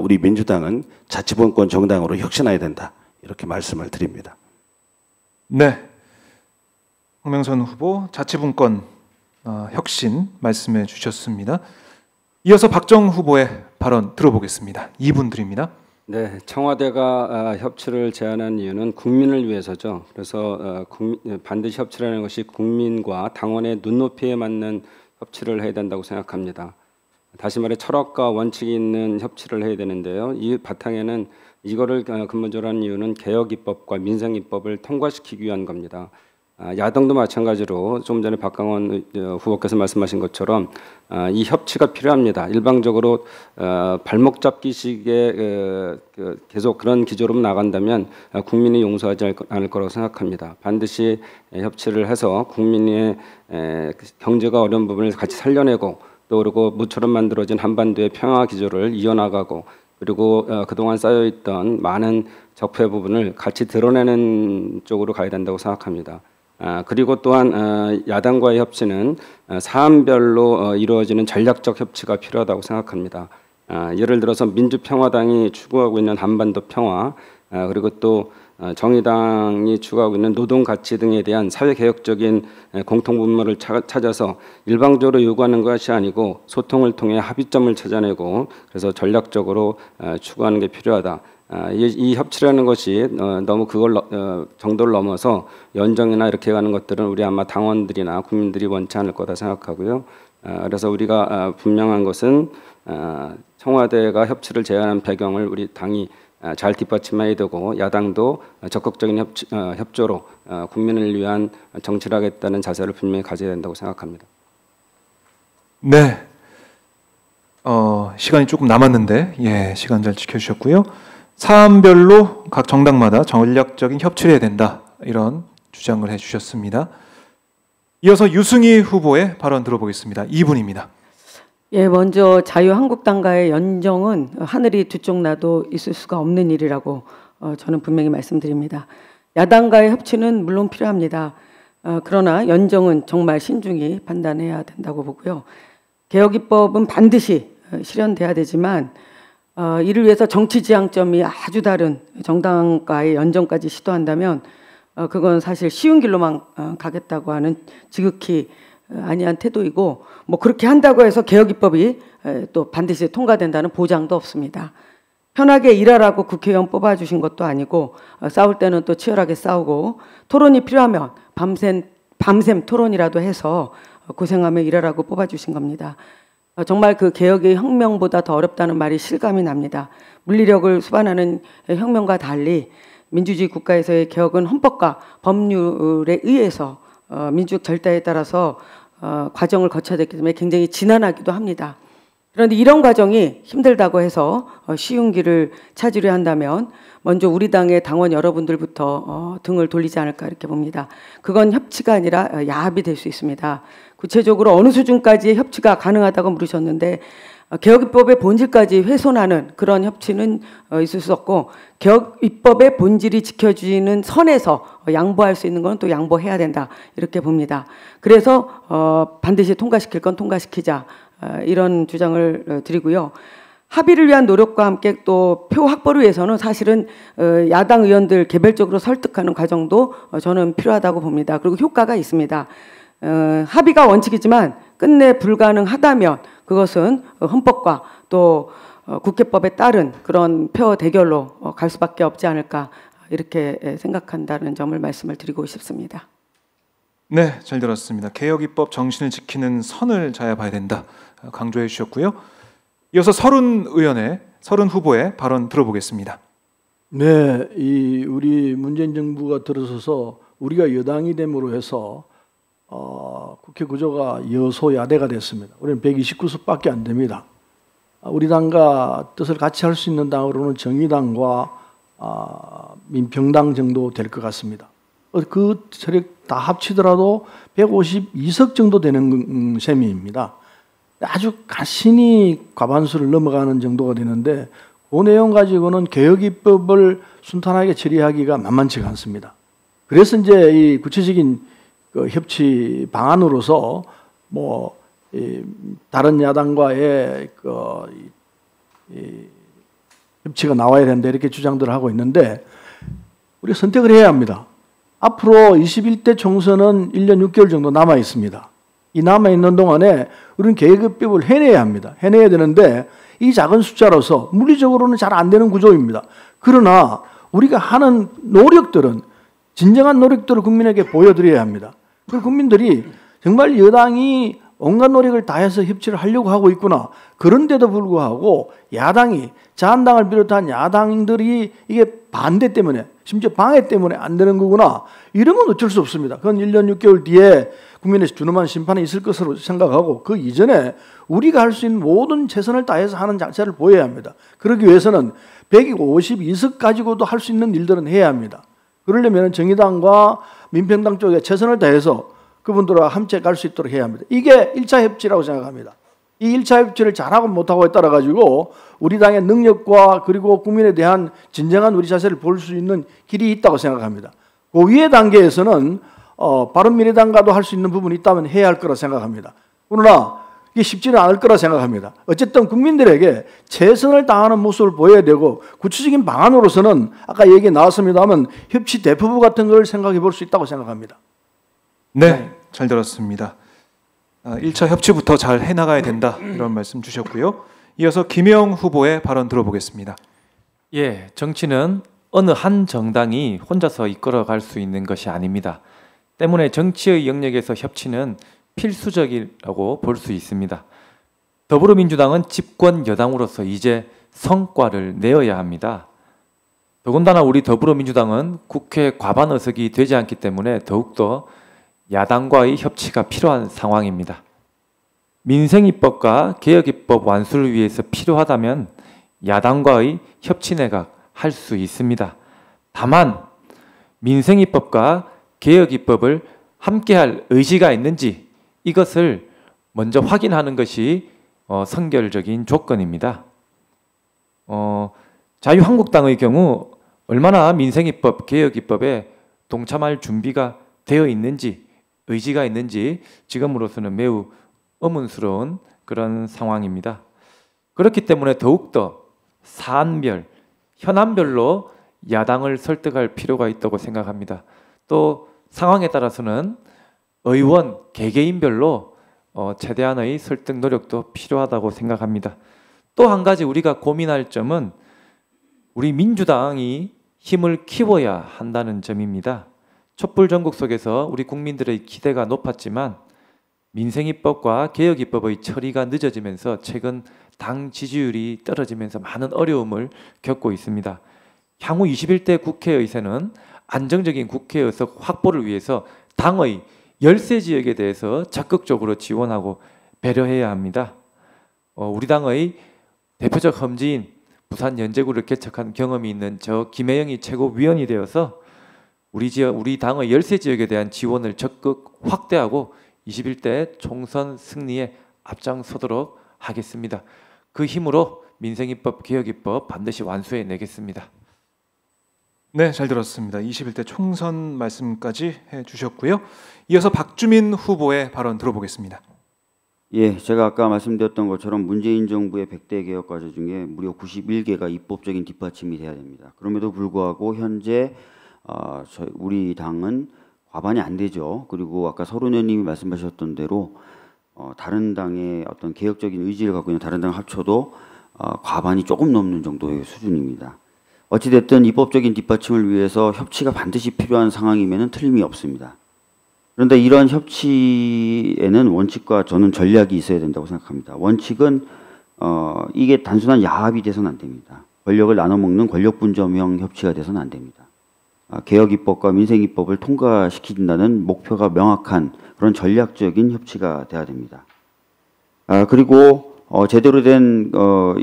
우리 민주당은 자치분권 정당으로 혁신해야 된다. 이렇게 말씀을 드립니다. 네, 황명선 후보 자치분권 혁신 말씀해 주셨습니다. 이어서 박정 후보의 발언 들어보겠습니다. 2분 드립니다. 네, 청와대가 협치를 제안한 이유는 국민을 위해서죠. 그래서 반드시 협치라는 것이 국민과 당원의 눈높이에 맞는 협치를 해야 된다고 생각합니다. 다시 말해 철학과 원칙이 있는 협치를 해야 되는데요. 이 바탕에는 이거를 근본적으로 하는 이유는 개혁입법과 민생입법을 통과시키기 위한 겁니다. 야당도 마찬가지로 좀 전에 박강원 후보께서 말씀하신 것처럼 이 협치가 필요합니다. 일방적으로 발목 잡기식의 계속 그런 기조로 나간다면 국민이 용서하지 않을 거라고 생각합니다. 반드시 협치를 해서 국민의 경제가 어려운 부분을 같이 살려내고 또 그리고 모처럼 만들어진 한반도의 평화 기조를 이어나가고 그리고 그동안 쌓여있던 많은 적폐 부분을 같이 드러내는 쪽으로 가야 된다고 생각합니다. 그리고 또한 야당과의 협치는 사안별로 이루어지는 전략적 협치가 필요하다고 생각합니다. 예를 들어서 민주평화당이 추구하고 있는 한반도 평화, 그리고 또 정의당이 추구하고 있는 노동가치 등에 대한 사회개혁적인 공통분모를 찾아서 일방적으로 요구하는 것이 아니고 소통을 통해 합의점을 찾아내고 그래서 전략적으로 추구하는 게 필요하다. 이 협치라는 것이 너무 그걸 정도를 넘어서 연정이나 이렇게 가는 것들은 우리 아마 당원들이나 국민들이 원치 않을 거다 생각하고요. 그래서 우리가 분명한 것은 청와대가 협치를 제안한 배경을 우리 당이 잘 뒷받침해야 되고 야당도 적극적인 협조로 국민을 위한 정치를 하겠다는 자세를 분명히 가져야 된다고 생각합니다. 네, 시간이 조금 남았는데 시간 잘 지켜주셨고요. 사안별로 각 정당마다 전략적인 협치를 해야 된다 이런 주장을 해주셨습니다. 이어서 유승희 후보의 발언 들어보겠습니다. 2분입니다. 예, 먼저 자유한국당과의 연정은 하늘이 두 쪽 나도 있을 수가 없는 일이라고 저는 분명히 말씀드립니다. 야당과의 협치는 물론 필요합니다. 그러나 연정은 정말 신중히 판단해야 된다고 보고요. 개혁입법은 반드시 실현돼야 되지만 이를 위해서 정치 지향점이 아주 다른 정당과의 연정까지 시도한다면 그건 사실 쉬운 길로만 가겠다고 하는 지극히 아니한 태도이고 뭐 그렇게 한다고 해서 개혁입법이 또 반드시 통과된다는 보장도 없습니다. 편하게 일하라고 국회의원 뽑아주신 것도 아니고 싸울 때는 또 치열하게 싸우고 토론이 필요하면 밤샘 토론이라도 해서 고생하며 일하라고 뽑아주신 겁니다. 정말 그 개혁의 혁명보다 더 어렵다는 말이 실감이 납니다. 물리력을 수반하는 혁명과 달리 민주주의 국가에서의 개혁은 헌법과 법률에 의해서 민주적 절대에 따라서 과정을 거쳐야 되기 때문에 굉장히 지난하기도 합니다. 그런데 이런 과정이 힘들다고 해서 쉬운 길을 찾으려 한다면 먼저 우리 당의 당원 여러분들부터 등을 돌리지 않을까 이렇게 봅니다. 그건 협치가 아니라 야합이 될 수 있습니다. 구체적으로 어느 수준까지의 협치가 가능하다고 물으셨는데 개혁입법의 본질까지 훼손하는 그런 협치는 있을 수 없고 개혁입법의 본질이 지켜지는 선에서 양보할 수 있는 건 또 양보해야 된다 이렇게 봅니다. 그래서 반드시 통과시킬 건 통과시키자 이런 주장을 드리고요. 합의를 위한 노력과 함께 또 표 확보를 위해서는 사실은 야당 의원들 개별적으로 설득하는 과정도 저는 필요하다고 봅니다. 그리고 효과가 있습니다. 합의가 원칙이지만 끝내 불가능하다면 그것은 헌법과 또 국회법에 따른 그런 표 대결로 갈 수밖에 없지 않을까 이렇게 생각한다는 점을 말씀을 드리고 싶습니다. 네, 잘 들었습니다. 개혁입법 정신을 지키는 선을 잘 봐야 된다 강조해 주셨고요. 이어서 서른 후보의 발언 들어보겠습니다. 네, 우리 문재인 정부가 들어서서 우리가 여당이 됨으로 해서 국회 구조가 여소야대가 됐습니다. 우리는 129석밖에 안 됩니다. 우리 당과 뜻을 같이 할 수 있는 당으로는 정의당과 민평당 정도 될 것 같습니다. 그 세력 다 합치더라도 152석 정도 되는 셈입니다. 아주 간신히 과반수를 넘어가는 정도가 되는데 그 내용 가지고는 개혁입법을 순탄하게 처리하기가 만만치가 않습니다. 그래서 이제 이 구체적인 그 협치 방안으로서 다른 야당과의 협치가 나와야 된다 이렇게 주장들을 하고 있는데 우리가 선택을 해야 합니다. 앞으로 21대 총선은 1년 6개월 정도 남아 있습니다. 이 남아 있는 동안에 우리는 개혁법을 해내야 합니다. 해내야 되는데 이 작은 숫자로서 물리적으로는 잘 안 되는 구조입니다. 그러나 우리가 하는 노력들은 진정한 노력들을 국민에게 보여드려야 합니다. 그리고 국민들이 정말 여당이 온갖 노력을 다해서 협치를 하려고 하고 있구나. 그런데도 불구하고 야당이 자한당을 비롯한 야당들이 이게 반대 때문에 심지어 방해 때문에 안 되는 거구나. 이러면 어쩔 수 없습니다. 그건 1년 6개월 뒤에 국민에서 준엄한 심판이 있을 것으로 생각하고 그 이전에 우리가 할 수 있는 모든 최선을 다해서 하는 자세를 보여야 합니다. 그러기 위해서는 152석 가지고도 할 수 있는 일들은 해야 합니다. 그러려면 정의당과 민평당 쪽에 최선을 다해서 그분들과 함께 갈 수 있도록 해야 합니다. 이게 1차 협치라고 생각합니다. 이 1차 협치를 잘하고 못하고에 따라 가지고 우리 당의 능력과 그리고 국민에 대한 진정한 우리 자세를 볼 수 있는 길이 있다고 생각합니다. 그 위의 단계에서는 바른미래당과도 할 수 있는 부분이 있다면 해야 할 거라 생각합니다. 그러나 이게 쉽지는 않을 거라 생각합니다. 어쨌든 국민들에게 최선을 다하는 모습을 보여야 되고 구체적인 방안으로서는 아까 얘기 나왔습니다만 협치 대표부 같은 걸 생각해 볼 수 있다고 생각합니다. 네, 잘 들었습니다. 1차 협치부터 잘 해나가야 된다 이런 말씀 주셨고요. 이어서 김영 후보의 발언 들어보겠습니다. 예, 정치는 어느 한 정당이 혼자서 이끌어갈 수 있는 것이 아닙니다. 때문에 정치의 영역에서 협치는 필수적이라고 볼 수 있습니다. 더불어민주당은 집권 여당으로서 이제 성과를 내어야 합니다. 더군다나 우리 더불어민주당은 국회 과반 의석이 되지 않기 때문에 더욱더 야당과의 협치가 필요한 상황입니다. 민생입법과 개혁입법 완수를 위해서 필요하다면 야당과의 협치 내각 할 수 있습니다. 다만 민생입법과 개혁입법을 함께할 의지가 있는지 이것을 먼저 확인하는 것이 선결적인 조건입니다. 자유한국당의 경우 얼마나 민생입법, 개혁입법에 동참할 준비가 되어 있는지 의지가 있는지 지금으로서는 매우 의문스러운 그런 상황입니다. 그렇기 때문에 더욱더 사안별, 현안별로 야당을 설득할 필요가 있다고 생각합니다. 또 상황에 따라서는 의원, 개개인별로 최대한의 설득 노력도 필요하다고 생각합니다. 또 한 가지 우리가 고민할 점은 우리 민주당이 힘을 키워야 한다는 점입니다. 촛불 전국 속에서 우리 국민들의 기대가 높았지만 민생입법과 개혁입법의 처리가 늦어지면서 최근 당 지지율이 떨어지면서 많은 어려움을 겪고 있습니다. 향후 21대 국회의회는 안정적인 국회 의석 확보를 위해서 당의 열세 지역에 대해서 적극적으로 지원하고 배려해야 합니다. 우리 당의 대표적 험지인 부산 연제구를 개척한 경험이 있는 저 김혜영이 최고위원이 되어서 우리 당의 열세 지역에 대한 지원을 적극 확대하고 21대 총선 승리에 앞장서도록 하겠습니다. 그 힘으로 민생입법, 개혁입법 반드시 완수해 내겠습니다. 네, 잘 들었습니다. 21대 총선 말씀까지 해주셨고요. 이어서 박주민 후보의 발언 들어보겠습니다. 예, 제가 아까 말씀드렸던 것처럼 문재인 정부의 100대 개혁 과제 중에 무려 91개가 입법적인 뒷받침이 돼야 됩니다. 그럼에도 불구하고 현재 우리 당은 과반이 안 되죠. 그리고 아까 서른 의원님이 말씀하셨던 대로 다른 당의 어떤 개혁적인 의지를 갖고 있는 다른 당 합쳐도 과반이 조금 넘는 정도의 수준입니다. 어찌됐든 입법적인 뒷받침을 위해서 협치가 반드시 필요한 상황이면 틀림이 없습니다. 그런데 이런 협치에는 원칙과 저는 전략이 있어야 된다고 생각합니다. 원칙은 이게 단순한 야합이 돼서는 안 됩니다. 권력을 나눠먹는 권력분점형 협치가 돼서는 안 됩니다. 개혁입법과 민생입법을 통과시킨다는 목표가 명확한 그런 전략적인 협치가 돼야 됩니다. 그리고 제대로 된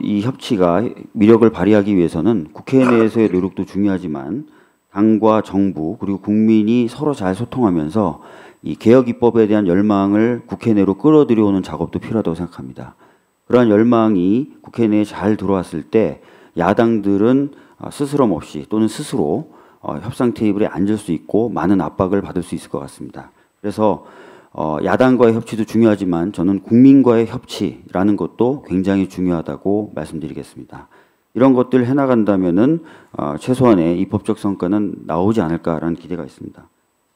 이 협치가 위력을 발휘하기 위해서는 국회 내에서의 노력도 중요하지만 당과 정부 그리고 국민이 서로 잘 소통하면서 이 개혁입법에 대한 열망을 국회 내로 끌어들여오는 작업도 필요하다고 생각합니다. 그러한 열망이 국회 내에 잘 들어왔을 때 야당들은 스스럼 없이 또는 스스로 협상 테이블에 앉을 수 있고 많은 압박을 받을 수 있을 것 같습니다. 그래서 야당과의 협치도 중요하지만 저는 국민과의 협치라는 것도 굉장히 중요하다고 말씀드리겠습니다. 이런 것들 해나간다면은 최소한의 입법적 성과는 나오지 않을까라는 기대가 있습니다.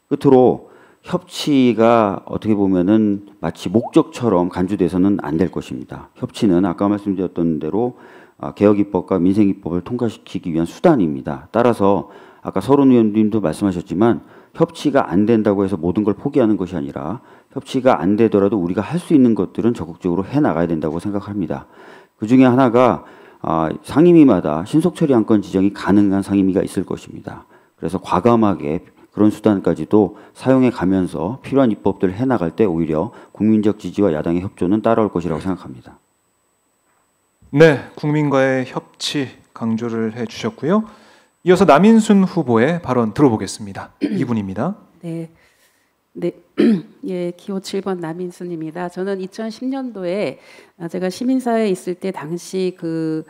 끝으로 협치가 어떻게 보면은 마치 목적처럼 간주돼서는 안 될 것입니다. 협치는 아까 말씀드렸던 대로 개혁입법과 민생입법을 통과시키기 위한 수단입니다. 따라서 아까 서른 의원님도 말씀하셨지만 협치가 안 된다고 해서 모든 걸 포기하는 것이 아니라 협치가 안 되더라도 우리가 할 수 있는 것들은 적극적으로 해나가야 된다고 생각합니다. 그 중에 하나가 상임위마다 신속처리 안건 지정이 가능한 상임위가 있을 것입니다. 그래서 과감하게 그런 수단까지도 사용해 가면서 필요한 입법들을 해나갈 때 오히려 국민적 지지와 야당의 협조는 따라올 것이라고 생각합니다. 네, 국민과의 협치 강조를 해주셨고요. 이어서 남인순 후보의 발언 들어보겠습니다. 2분입니다. 네, 예, 기호 7번 남인순입니다. 저는 2010년도에 제가 시민사회에 있을 때 당시 그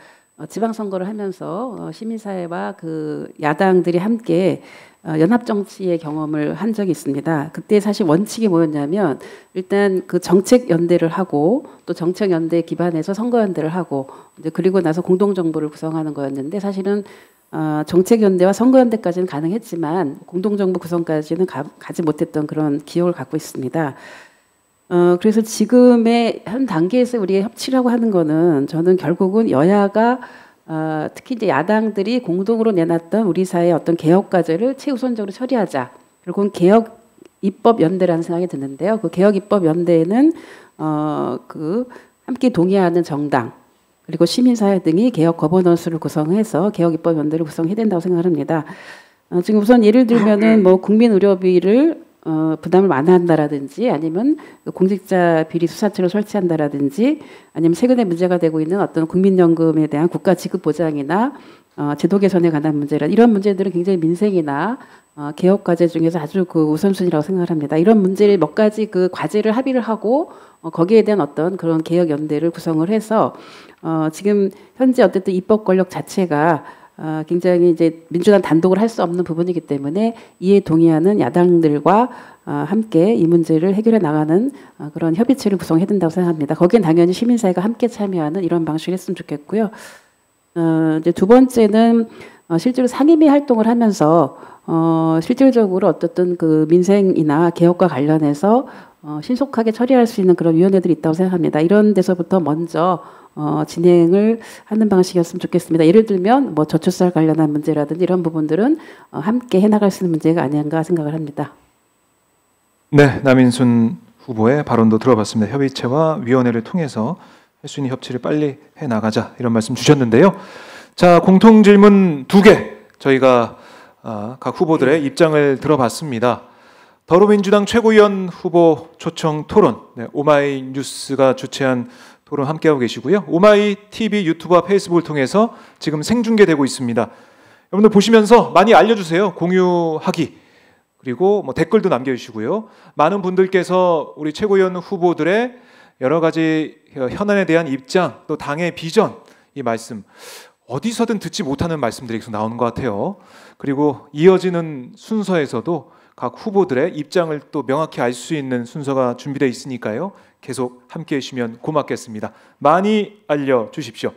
지방선거를 하면서 시민사회와 그 야당들이 함께 연합정치의 경험을 한 적이 있습니다. 그때 사실 원칙이 뭐였냐면 일단 그 정책연대를 하고 또 정책연대 기반해서 선거연대를 하고 이제 그리고 나서 공동정부를 구성하는 거였는데 사실은 정책연대와 선거연대까지는 가능했지만 공동정부 구성까지는 가지 못했던 그런 기억을 갖고 있습니다. 그래서 지금의 현 단계에서 우리의 협치라고 하는 거는 저는 결국은 여야가 특히 이제 야당들이 공동으로 내놨던 우리 사회의 어떤 개혁 과제를 최우선적으로 처리하자. 그리고 개혁 입법 연대라는 생각이 드는데요. 그 개혁 입법 연대는 그 함께 동의하는 정당 그리고 시민사회 등이 개혁 거버넌스를 구성해서 개혁 입법 연대를 구성해야 된다고 생각합니다. 지금 우선 예를 들면은 뭐 국민 의료비를 부담을 완화한다라든지 아니면 공직자 비리 수사처를 설치한다라든지 아니면 최근에 문제가 되고 있는 어떤 국민연금에 대한 국가 지급 보장이나 제도 개선에 관한 문제라 이런 문제들은 굉장히 민생이나 개혁 과제 중에서 아주 그 우선순위라고 생각합니다. 이런 문제를 몇 가지 그 과제를 합의를 하고 거기에 대한 어떤 그런 개혁 연대를 구성을 해서 지금 현재 어쨌든 입법 권력 자체가 굉장히 이제 민주당 단독으로 할 수 없는 부분이기 때문에 이에 동의하는 야당들과 함께 이 문제를 해결해 나가는 그런 협의체를 구성해야 된다고 생각합니다. 거기엔 당연히 시민사회가 함께 참여하는 이런 방식을 했으면 좋겠고요. 이제 두 번째는 실제로 상임위 활동을 하면서 실질적으로 어떻든 그 민생이나 개혁과 관련해서 신속하게 처리할 수 있는 그런 위원회들이 있다고 생각합니다. 이런 데서부터 먼저 진행을 하는 방식이었으면 좋겠습니다. 예를 들면 뭐 저출산 관련한 문제라든지 이런 부분들은 함께 해나갈 수 있는 문제가 아닌가 생각을 합니다. 네, 남인순 후보의 발언도 들어봤습니다. 협의체와 위원회를 통해서 할 수 있는 협치를 빨리 해나가자 이런 말씀 주셨는데요. 자, 공통질문 2개 저희가 각 후보들의 입장을 들어봤습니다. 더불어민주당 최고위원 후보 초청 토론, 네, 오마이뉴스가 주최한 토론 함께하고 계시고요. 오마이TV 유튜브와 페이스북을 통해서 지금 생중계되고 있습니다. 여러분들 보시면서 많이 알려주세요. 공유하기 그리고 뭐 댓글도 남겨주시고요. 많은 분들께서 우리 최고위원 후보들의 여러 가지 현안에 대한 입장 또 당의 비전 이 말씀 어디서든 듣지 못하는 말씀들이 계속 나오는 것 같아요. 그리고 이어지는 순서에서도 각 후보들의 입장을 또 명확히 알 수 있는 순서가 준비되어 있으니까요. 계속 함께해 주시면 고맙겠습니다. 많이 알려주십시오.